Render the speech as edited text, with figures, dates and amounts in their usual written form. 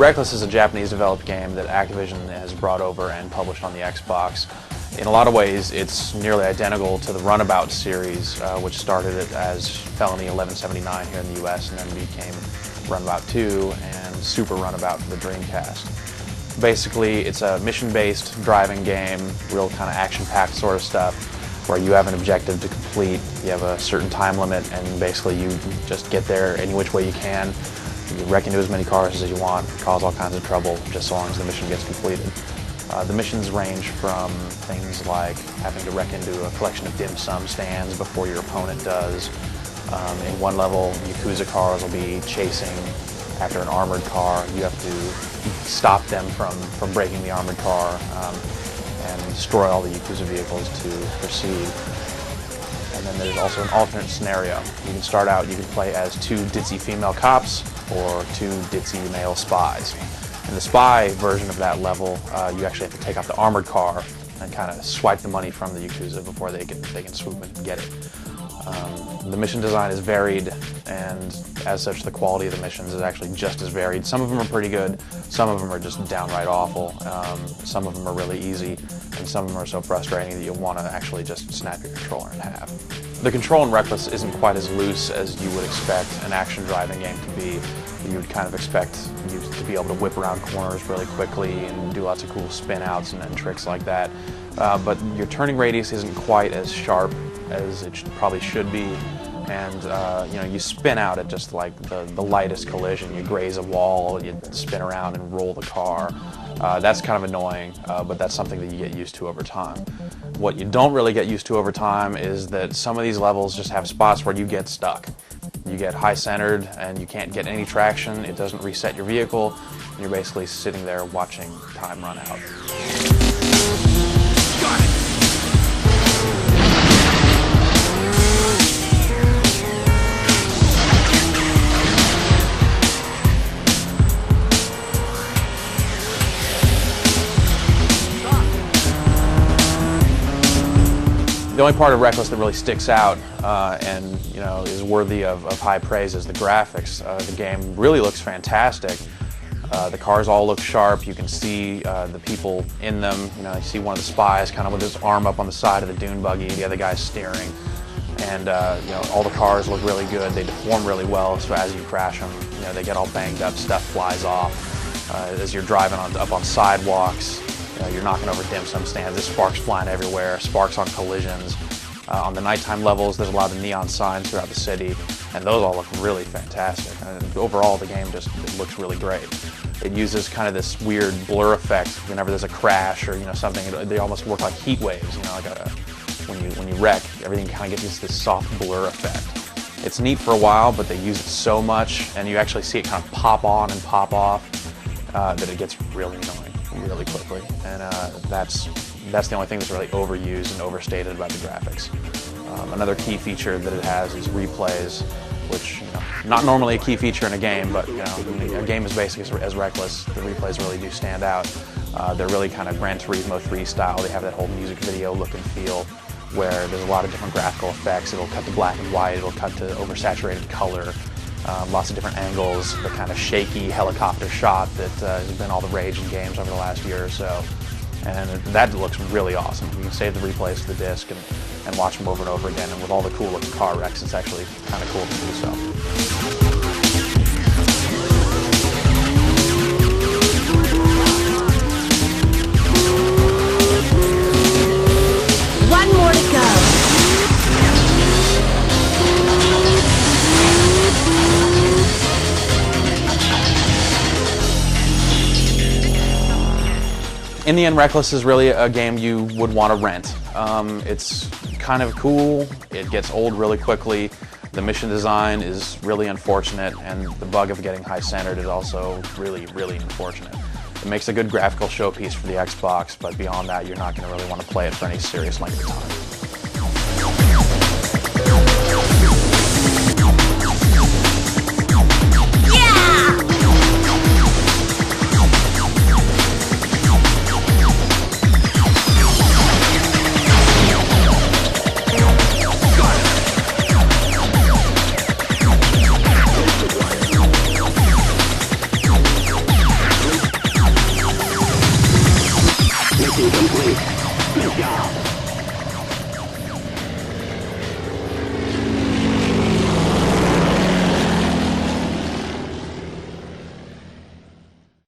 Wreckless is a Japanese-developed game that Activision has brought over and published on the Xbox. In a lot of ways, it's nearly identical to the Runabout series, which started as Felony 1179 here in the US and then became Runabout 2 and Super Runabout for the Dreamcast. Basically, it's a mission-based driving game, real kind of action-packed sort of stuff, where you have an objective to complete, you have a certain time limit, and basically you just get there any which way you can. You wreck into as many cars as you want, cause all kinds of trouble, just so long as the mission gets completed. The missions range from things like having to wreck into a collection of dim sum stands before your opponent does. In one level, Yakuza cars will be chasing after an armored car. You have to stop them from breaking the armored car and destroy all the Yakuza vehicles to proceed. And then there's also an alternate scenario. You can start out, you can play as two ditzy female cops or two ditzy male spies. In the spy version of that level, you actually have to take out the armored car and kind of swipe the money from the Yakuza before they can swoop and get it. The mission design is varied, and as such the quality of the missions is actually just as varied. Some of them are pretty good, some of them are just downright awful, some of them are really easy, and some of them are so frustrating that you want to actually just snap your controller in half. The control in Wreckless isn't quite as loose as you would expect an action driving game to be. You would kind of expect you to be able to whip around corners really quickly and do lots of cool spin outs and tricks like that. But your turning radius isn't quite as sharp as it probably should be. And you know, you spin out at just like the lightest collision. You graze a wall, you spin around and roll the car. That's kind of annoying, but that's something that you get used to over time. What you don't really get used to over time is that some of these levels just have spots where you get stuck. You get high-centered and you can't get any traction, it doesn't reset your vehicle, and you're basically sitting there watching time run out. Got it. The only part of Wreckless that really sticks out and is worthy of high praise is the graphics. The game really looks fantastic. The cars all look sharp. You can see the people in them. You see one of the spies kind of with his arm up on the side of the dune buggy. The other guy's steering, and all the cars look really good. They deform really well. So as you crash them, they get all banged up. Stuff flies off as you're driving up on sidewalks. You're knocking over dim sum stands, there's sparks flying everywhere, sparks on collisions. On the nighttime levels, there's a lot of neon signs throughout the city, and those all look really fantastic. And overall, the game it looks really great. It uses kind of this weird blur effect whenever there's a crash or something. They almost work like heat waves. When you wreck, everything kind of gets this soft blur effect. It's neat for a while, but they use it so much, and you actually see it kind of pop on and pop off that it gets really annoying really quickly, and that's the only thing that's really overused and overstated about the graphics. Another key feature that it has is replays, which not normally a key feature in a game, but a game as basic as Wreckless, the replays really do stand out. They're really kind of Gran Turismo 3 style. They have that whole music video look and feel where there's a lot of different graphical effects. It'll cut to black and white, it'll cut to oversaturated color. Lots of different angles, the kind of shaky helicopter shot that has been all the rage in games over the last year or so. And that looks really awesome. You can save the replays to the disc and watch them over and over again. And with all the cool looking car wrecks, it's actually kind of cool to do so. In the end, Wreckless is really a game you would want to rent. It's kind of cool, it gets old really quickly, the mission design is really unfortunate, and the bug of getting high centered is also really, really unfortunate. It makes a good graphical showpiece for the Xbox, but beyond that, you're not going to really want to play it for any serious length of time.